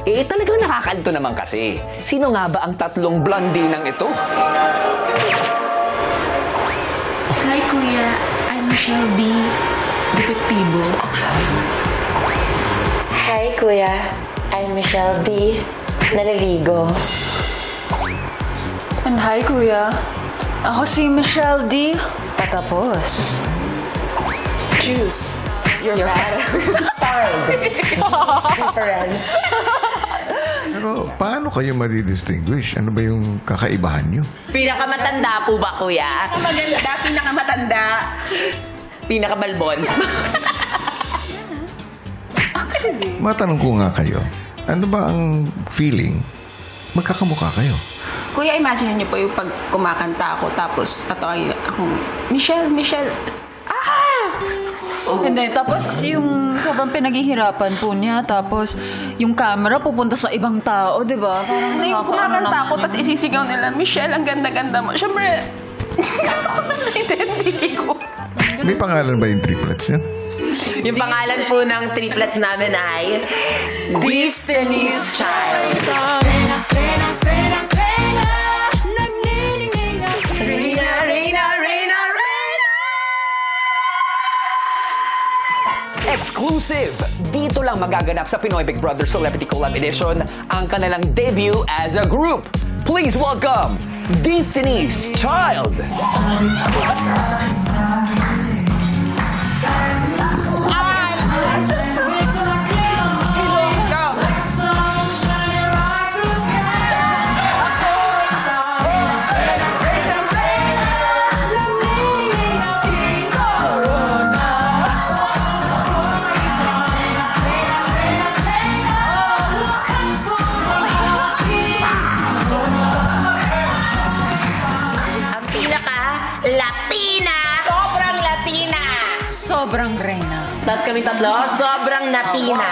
Talagang nakakalito naman kasi. Sino nga ba ang tatlong blondinang ito? Hi, Kuya. I'm Michelle B. Depektibo. Hi, Kuya. I'm Michelle B. Naliligo. And hi, Kuya. Ako si Michelle D. Patapos. Juice. You're bad. Difference. Pero paano kayo madidistinguish? Ano ba yung kakaibahan nyo? Pinakamatanda po ba, kuya? Maganda, pinakamatanda, pinakabalbon. Matanong ko nga kayo, ano ba ang feeling? Magkakamukha kayo. Kuya, imagine niyo po yung pag kumakanta ako, tapos tatawagin akong, Michelle. Hindi, tapos yung sobrang pinaghihirapan po niya, tapos yung camera pupunta sa ibang tao, di ba? Parang Hindi, kumakanta ako, tapos isisigaw nila, Michelle, ang ganda-ganda mo. Siyempre, identity ko. May pangalan ba yung triplets niya? Yung pangalan po ng triplets namin ay Destiny's Child. Exclusive! Dito lang magaganap sa Pinoy Big Brother Celebrity Collab Edition ang kanilang debut as a group. Please welcome Destiny's Child! Ang pinaka-Latina. Sobrang Latina. sobrang reyna. Tapos kami tatlo, sobrang Latina.